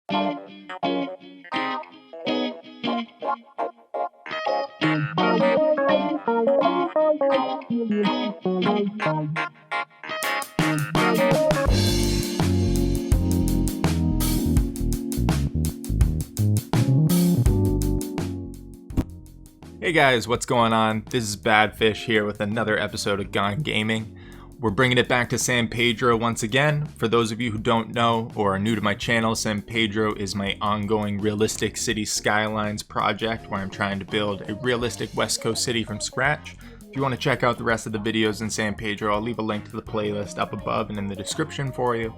Hey guys, what's going on? This is Badfish here with another episode of Gone Gaming. We're bringing it back to San Pedro once again. For those of you who don't know or are new to my channel, San Pedro is my ongoing realistic Cities Skylines project where I'm trying to build a realistic West Coast city from scratch. If you want to check out the rest of the videos in San Pedro, I'll leave a link to the playlist up above and in the description for you.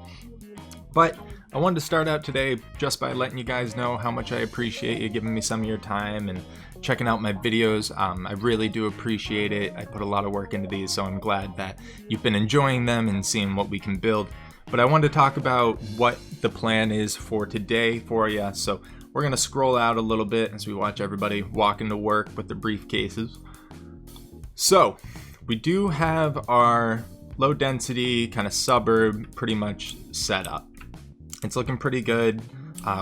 But I wanted to start out today just by letting you guys know how much I appreciate you giving me some of your time and checking out my videos. I really do appreciate it. I put a lot of work into these, so I'm glad that you've been enjoying them and seeing what we can build. But I wanted to talk about what the plan is for today for you. So we're going to scroll out a little bit as we watch everybody walk into work with their briefcases. So we do have our low density kind of suburb pretty much set up. It's looking pretty good.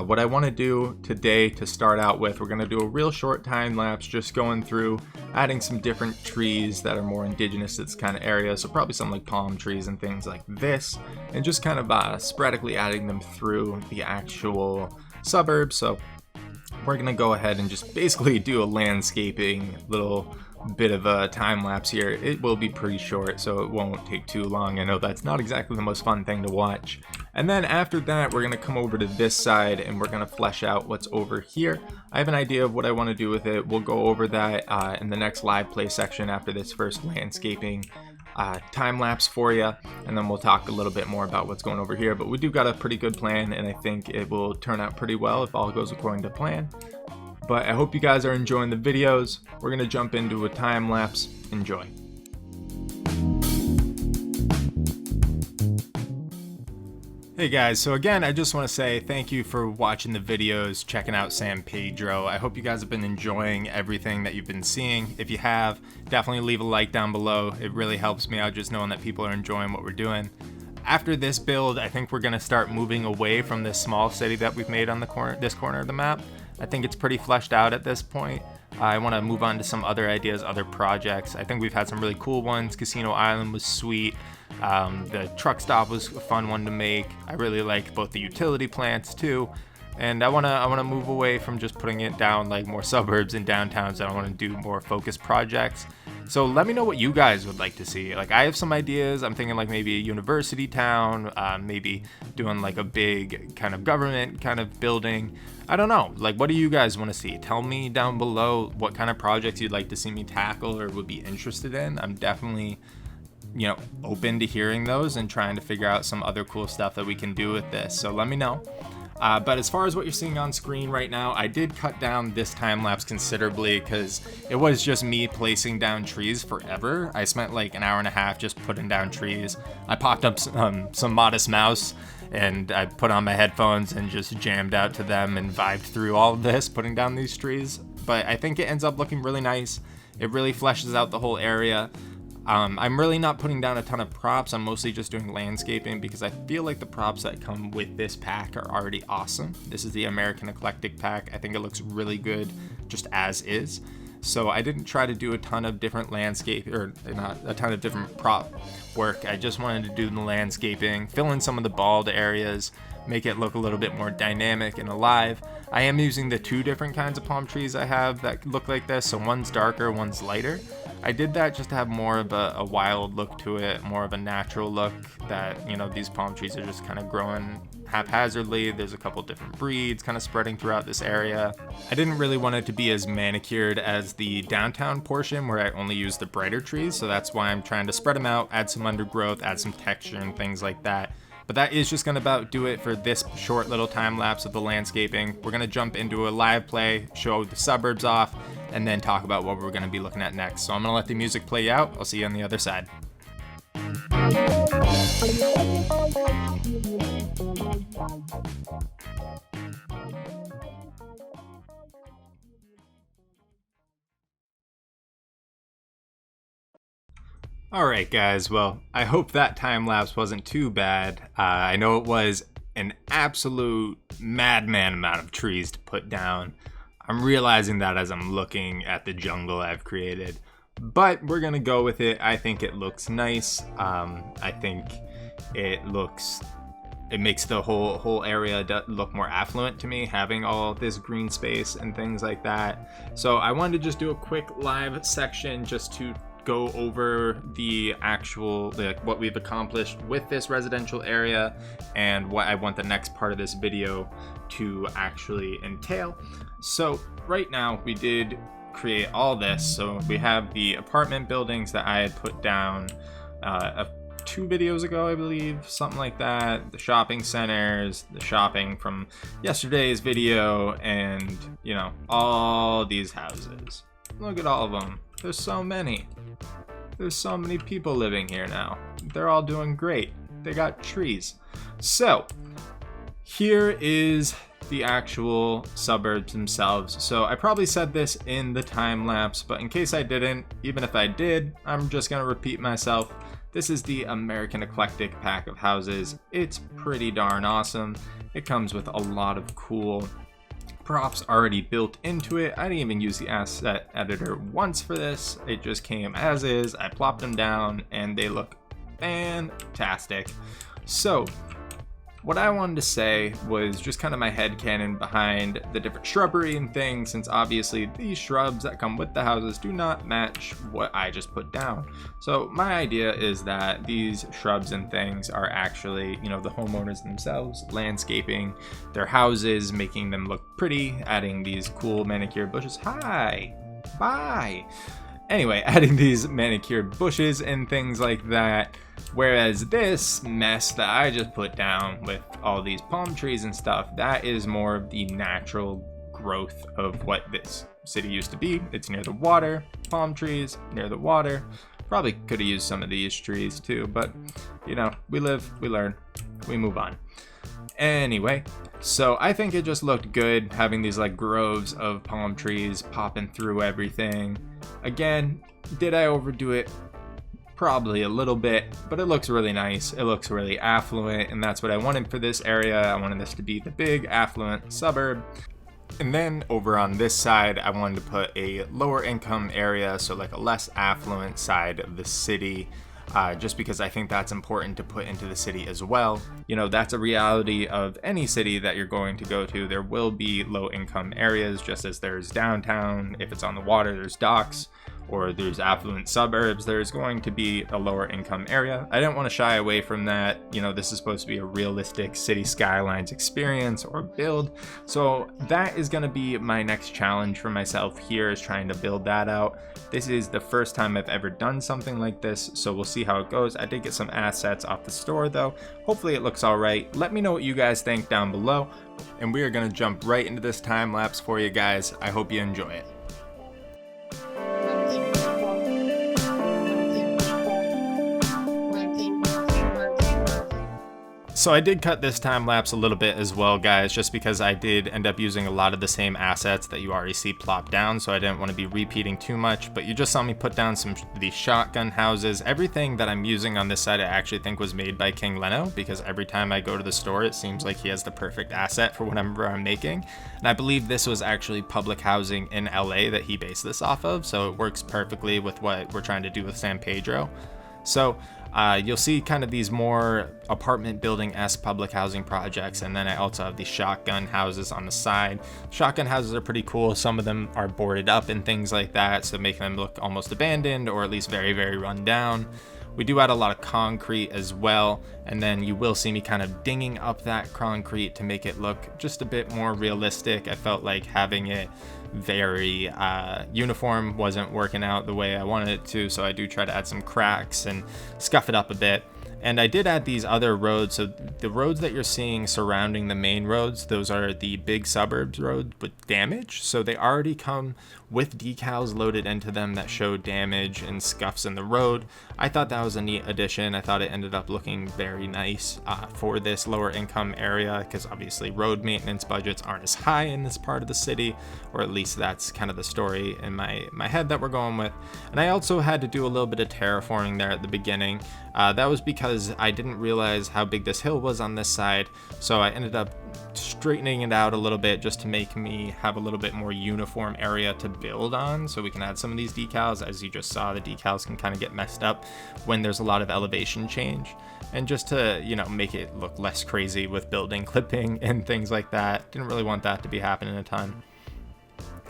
What I want to do today to start out with, we're going to do a real short time lapse just going through adding some different trees that are more indigenous to this kind of area, so probably some like palm trees and things like this, and just kind of sporadically adding them through the actual suburbs. So we're going to go ahead and just basically do a landscaping little bit of a time lapse here. It will be pretty short, so it won't take too long. I know that's not exactly the most fun thing to watch. And then after that, we're going to come over to this side and we're going to flesh out what's over here. I have an idea of what I want to do with it. We'll go over that in the next live play section after this first landscaping time lapse for you, and then we'll talk a little bit more about what's going over here. But we do got a pretty good plan, and I think it will turn out pretty well if all goes according to plan. But I hope you guys are enjoying the videos. We're going to jump into a time lapse. Enjoy. Hey guys, so again, I just want to say thank you for watching the videos, checking out San Pedro. I hope you guys have been enjoying everything that you've been seeing. If you have, definitely leave a like down below. It really helps me out just knowing that people are enjoying what we're doing. After this build, I think we're going to start moving away from this small city that we've made on this corner of the map. I think it's pretty fleshed out at this point. I want to move on to some other ideas, other projects. I think we've had some really cool ones. Casino Island was sweet. The truck stop was a fun one to make. I really like both the utility plants too. And I wanna move away from just putting it down like more suburbs and downtowns. I want to do more focused projects. So let me know what you guys would like to see. Like, I have some ideas. I'm thinking like maybe a university town, maybe doing like a big kind of government kind of building. I don't know. Like, what do you guys want to see? Tell me down below what kind of projects you'd like to see me tackle or would be interested in. I'm definitely, open to hearing those and trying to figure out some other cool stuff that we can do with this. So let me know. But as far as what you're seeing on screen right now, I did cut down this time lapse considerably because it was just me placing down trees forever. I spent like an hour and a half just putting down trees. I popped up some Modest Mouse and I put on my headphones and just jammed out to them and vibed through all of this, putting down these trees. But I think it ends up looking really nice. It really fleshes out the whole area. I'm really not putting down a ton of props. I'm mostly just doing landscaping because I feel like the props that come with this pack are already awesome. This is the American Eclectic pack. I think it looks really good just as is. So I didn't try to do a ton of different landscape or not a ton of different prop work. I just wanted to do the landscaping, fill in some of the bald areas, make it look a little bit more dynamic and alive. I am using the two different kinds of palm trees I have that look like this. So one's darker, one's lighter. I did that just to have more of a wild look to it, more of a natural look that, these palm trees are just kind of growing haphazardly. There's a couple different breeds kind of spreading throughout this area. I didn't really want it to be as manicured as the downtown portion where I only use the brighter trees. So that's why I'm trying to spread them out, add some undergrowth, add some texture and things like that. But that is just gonna about do it for this short little time lapse of the landscaping. We're gonna jump into a live play, show the suburbs off, and then talk about what we're gonna be looking at next. So I'm gonna let the music play out. I'll see you on the other side. Alright guys, well, I hope that time lapse wasn't too bad. I know it was an absolute madman amount of trees to put down. I'm realizing that as I'm looking at the jungle I've created, but we're gonna go with it. I think it looks nice. I think it makes the whole area look more affluent to me, having all this green space and things like that. So I wanted to just do a quick live section just to go over the actual what we've accomplished with this residential area and what I want the next part of this video to actually entail. So right now we did create all this. So we have the apartment buildings that I had put down 2 videos ago, I believe, something like that. The shopping centers, the shopping from yesterday's video, and you know, all these houses. Look at all of them. There's so many. There's so many people living here now. They're all doing great. They got trees. So here is the actual suburbs themselves. So I probably said this in the time lapse, but in case I didn't, even if I did, I'm just gonna repeat myself. This is the American Eclectic pack of houses. It's pretty darn awesome. It comes with a lot of cool props already built into it. I didn't even use the asset editor once for this. It just came as is. I plopped them down and they look fantastic. So what I wanted to say was just kind of my headcanon behind the different shrubbery and things, since obviously these shrubs that come with the houses do not match what I just put down. So my idea is that these shrubs and things are actually, you know, the homeowners themselves landscaping their houses, making them look pretty, adding these cool manicured bushes. Hi, bye. Anyway, adding these manicured bushes and things like that. Whereas this mess that I just put down with all these palm trees and stuff, that is more of the natural growth of what this city used to be. It's near the water, palm trees, near the water. Probably could have used some of these trees too, but you know, we live, we learn, we move on. Anyway, so I think it just looked good having these like groves of palm trees popping through everything. Again, did I overdo it? Probably a little bit, but it looks really nice. It looks really affluent, and that's what I wanted for this area. I wanted this to be the big affluent suburb. And then over on this side, I wanted to put a lower income area, so like a less affluent side of the city. Just because I think that's important to put into the city as well. You know, that's a reality of any city that you're going to go to. There will be low income areas, just as there's downtown. If it's on the water, there's docks, or there's affluent suburbs, there's going to be a lower income area. I didn't want to shy away from that. You know, this is supposed to be a realistic Cities Skylines experience or build. So that is going to be my next challenge for myself here, is trying to build that out. This is the first time I've ever done something like this, so we'll see how it goes. I did get some assets off the store though. Hopefully it looks all right. Let me know what you guys think down below. And we are going to jump right into this time lapse for you guys. I hope you enjoy it. So I did cut this time lapse a little bit as well, guys, just because I did end up using a lot of the same assets that you already see plopped down, so I didn't want to be repeating too much. But you just saw me put down some of these shotgun houses. Everything that I'm using on this side I actually think was made by King Leno, because every time I go to the store it seems like he has the perfect asset for whatever I'm making. And I believe this was actually public housing in LA that he based this off of, so it works perfectly with what we're trying to do with San Pedro. So you'll see kind of these more apartment building-esque public housing projects, and then I also have these shotgun houses on the side. Shotgun houses are pretty cool. Some of them are boarded up and things like that, so making them look almost abandoned or at least very, very run down. We do add a lot of concrete as well, and then you will see me kind of dinging up that concrete to make it look just a bit more realistic. I felt like having it very uniform wasn't working out the way I wanted it to, so I do try to add some cracks and scuff it up a bit. And I did add these other roads. So the roads that you're seeing surrounding the main roads, those are the big suburbs roads with damage. So they already come with decals loaded into them that show damage and scuffs in the road. I thought that was a neat addition. I thought it ended up looking very nice for this lower income area, because obviously road maintenance budgets aren't as high in this part of the city, or at least that's kind of the story in my head that we're going with. And I also had to do a little bit of terraforming there at the beginning. That was because because I didn't realize how big this hill was on this side, so I ended up straightening it out a little bit just to make me have a little bit more uniform area to build on, so we can add some of these decals. As you just saw, the decals can kind of get messed up when there's a lot of elevation change, and just to, you know, make it look less crazy with building clipping and things like that. Didn't really want that to be happening a ton.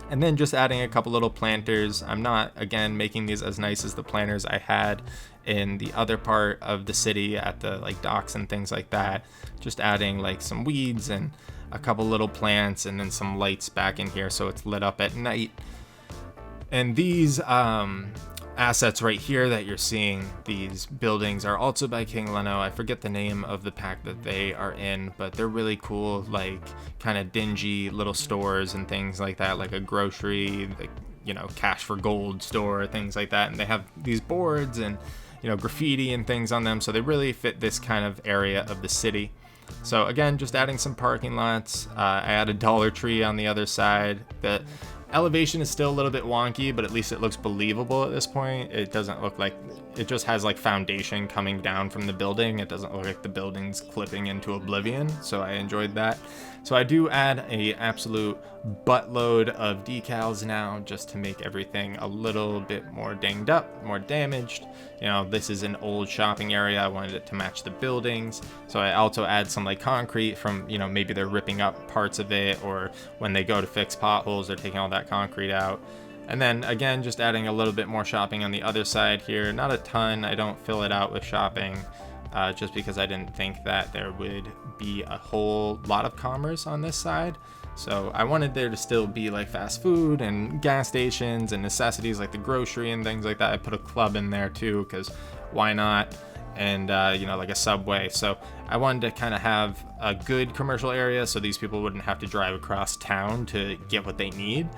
And then just adding a couple little planters. I'm not, again, making these as nice as the planters I had in the other part of the city at the like docks and things like that. Just adding like some weeds and a couple little plants and then some lights back in here so it's lit up at night. And these assets right here that you're seeing, these buildings, are also by King Leno. I forget the name of the pack that they are in, but they're really cool, like kind of dingy little stores and things like that, like a grocery, like, you know, cash for gold store, things like that. And they have these boards and, you know, graffiti and things on them, so they really fit this kind of area of the city. So again, just adding some parking lots. I added Dollar Tree on the other side. The elevation is still a little bit wonky, but at least it looks believable at this point. It doesn't look like, it just has like foundation coming down from the building. It doesn't look like the building's clipping into oblivion, so I enjoyed that. So I do add a absolute buttload of decals now just to make everything a little bit more dinged up, more damaged. You know, this is an old shopping area. I wanted it to match the buildings. So I also add some like concrete from, you know, maybe they're ripping up parts of it, or when they go to fix potholes, they're taking all that concrete out. And then again, just adding a little bit more shopping on the other side here. Not a ton. I don't fill it out with shopping. Just because I didn't think that there would be a whole lot of commerce on this side. So I wanted there to still be like fast food and gas stations and necessities like the grocery and things like that. I put a club in there too, because why not? And you know, like a Subway. So I wanted to kind of have a good commercial area so these people wouldn't have to drive across town to get what they need.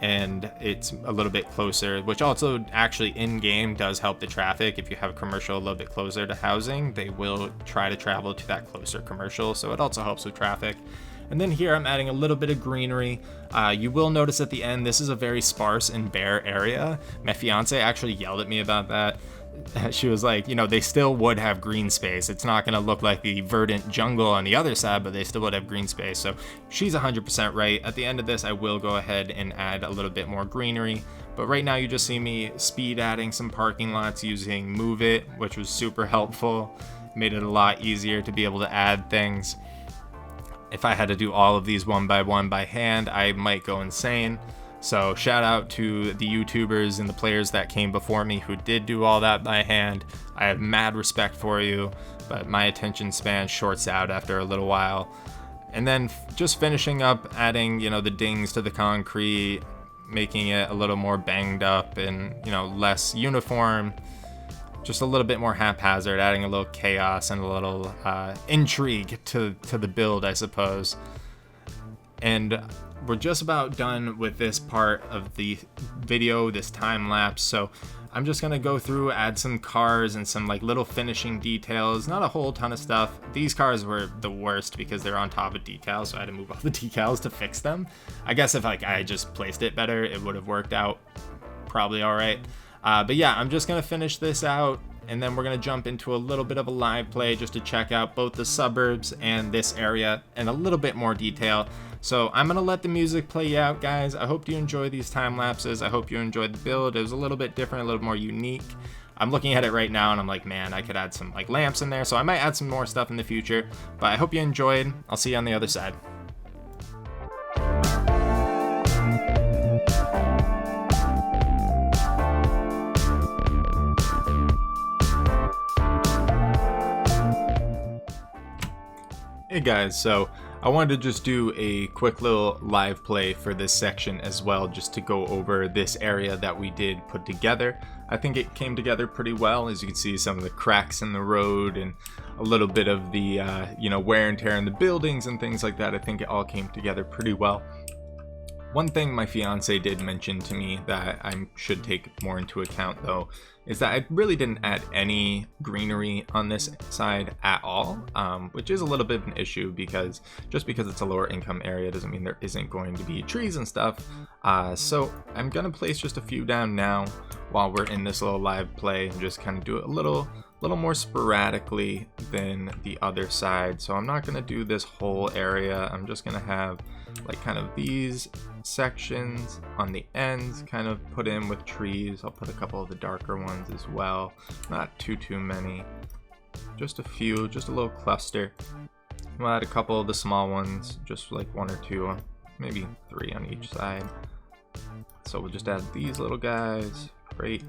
And it's a little bit closer, which also actually in-game does help the traffic. If you have a commercial a little bit closer to housing, they will try to travel to that closer commercial, so it also helps with traffic. And then here I'm adding a little bit of greenery. You will notice at the end, this is a very sparse and bare area. My fiance actually yelled at me about that. She was like, you know, they still would have green space. It's not going to look like the verdant jungle on the other side, but they still would have green space. So she's 100% right. At the end of this, I will go ahead and add a little bit more greenery. But right now you just see me speed adding some parking lots using Move It, which was super helpful. Made it a lot easier to be able to add things. If I had to do all of these one by hand, I might go insane. So shout out to the YouTubers and the players that came before me who did do all that by hand. I have mad respect for you, but my attention span shorts out after a little while. And then just finishing up adding, you know, the dings to the concrete, making it a little more banged up and, you know, less uniform. Just a little bit more haphazard, adding a little chaos and a little intrigue to the build, I suppose. And we're just about done with this part of the video, this time lapse. So I'm just gonna go through, add some cars and some like little finishing details. Not a whole ton of stuff. These cars were the worst because they're on top of decals, so I had to move all the decals to fix them. I guess if like I just placed it better, it would have worked out probably all right. But yeah, I'm just gonna finish this out, and then we're gonna jump into a little bit of a live play just to check out both the suburbs and this area in a little bit more detail. So I'm gonna let the music play out, guys. I hope you enjoy these time lapses. I hope you enjoyed the build. It was a little bit different, a little more unique. I'm looking at it right now and I'm like, man, I could add some like lamps in there. So I might add some more stuff in the future, but I hope you enjoyed. I'll see you on the other side. Hey guys, so I wanted to just do a quick little live play for this section as well, just to go over this area that we did put together. I think it came together pretty well. As you can see, some of the cracks in the road and a little bit of the wear and tear in the buildings and things like that. I think it all came together pretty well. One thing my fiance did mention to me that I should take more into account though is that I really didn't add any greenery on this side at all, which is a little bit of an issue because just because it's a lower income area doesn't mean there isn't going to be trees and stuff. So I'm gonna place just a few down now while we're in this little live play and just kind of do a little little more sporadically than the other side. So I'm not going to do this whole area. I'm just going to have like kind of these sections on the ends kind of put in with trees. I'll put a couple of the darker ones as well. Not too many. Just a few, just a little cluster. We'll add a couple of the small ones, just like 1 or 2, maybe 3 on each side. So we'll just add these little guys. Great.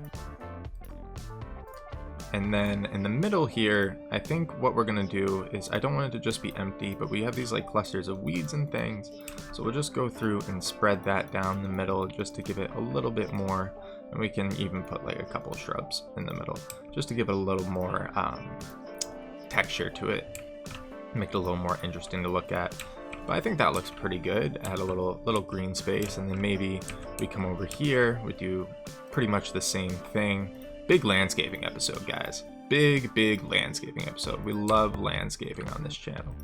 And then in the middle here, I think what we're gonna do is, I don't want it to just be empty, but we have these like clusters of weeds and things. So we'll just go through and spread that down the middle just to give it a little bit more. And we can even put like a couple shrubs in the middle, just to give it a little more texture to it. Make it a little more interesting to look at. But I think that looks pretty good. Add a little green space, and then maybe we come over here, we do pretty much the same thing. Big landscaping episode, guys. Big landscaping episode. We love landscaping on this channel.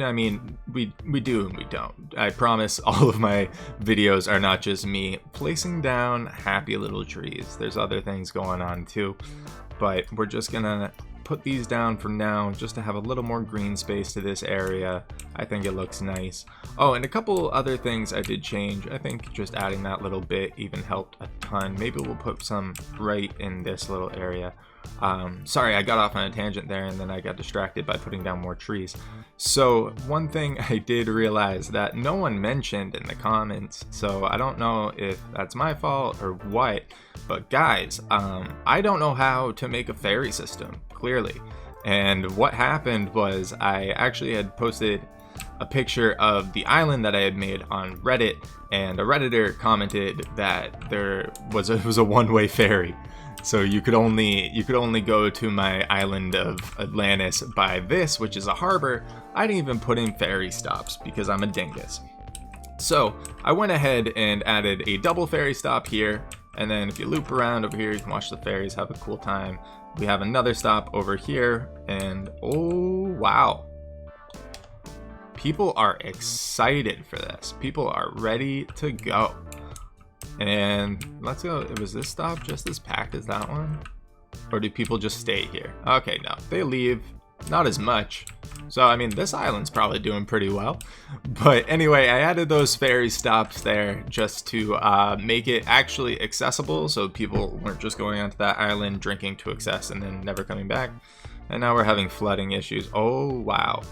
I mean, we do and we don't. I promise all of my videos are not just me placing down happy little trees. There's other things going on too. But we're just gonna put these down for now just to have a little more green space to this area. I think it looks nice. Oh, and a couple other things I did change. I think just adding that little bit even helped a ton. Maybe we'll put some right in this little area. Sorry, I got off on a tangent there and then I got distracted by putting down more trees. So one thing I did realize that no one mentioned in the comments, so I don't know if that's my fault or what, but guys, I don't know how to make a ferry system, clearly. And what happened was I actually had posted a picture of the island that I had made on Reddit, and a Redditor commented that it was a one-way ferry. So you could only go to my island of Atlantis by this, which is a harbor. I didn't even put in ferry stops because I'm a dingus. So I went ahead and added a double ferry stop here, and then if you loop around over here, you can watch the ferries, have a cool time. We have another stop over here, and oh wow. People are excited for this. People are ready to go. And let's go. Was this stop just as packed as that one? Or do people just stay here? Okay, no, they leave. Not as much. So, I mean, this island's probably doing pretty well. But anyway, I added those ferry stops there just to make it actually accessible, so people weren't just going onto that island, drinking to excess, and then never coming back. And now we're having flooding issues. Oh, wow.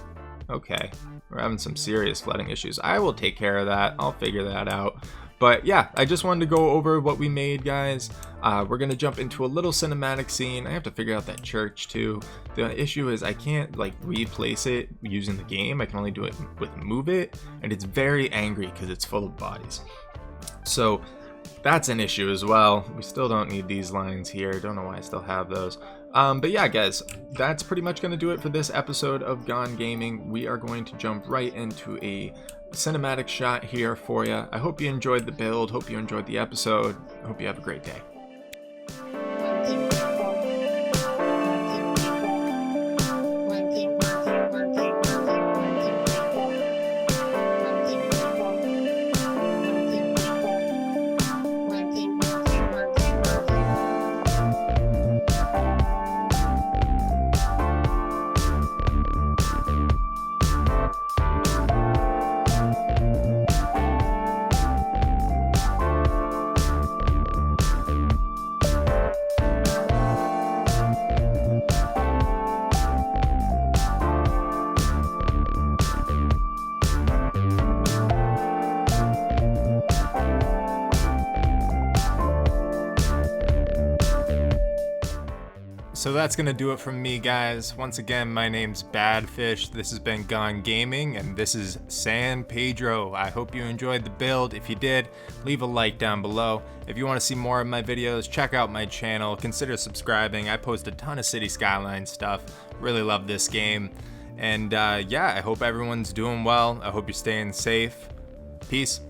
Okay. We're having some serious flooding issues. I will take care of that. I'll figure that out. But yeah, I just wanted to go over what we made, guys. We're gonna jump into a little cinematic scene. I have to figure out that church too. The issue is I can't like replace it using the game. I can only do it with move it, and it's very angry because it's full of bodies. So that's an issue as well. We still don't need these lines here. Don't know why I still have those. But yeah, guys, that's pretty much going to do it for this episode of Gone Gaming. We are going to jump right into a cinematic shot here for you. I hope you enjoyed the build. Hope you enjoyed the episode. Hope you have a great day. So that's going to do it from me, guys. Once again, my name's Badfish. This has been Gone Gaming, and this is San Pedro. I hope you enjoyed the build. If you did, leave a like down below. If you want to see more of my videos, check out my channel. Consider subscribing. I post a ton of Cities Skylines stuff. Really love this game. And yeah, I hope everyone's doing well. I hope you're staying safe. Peace.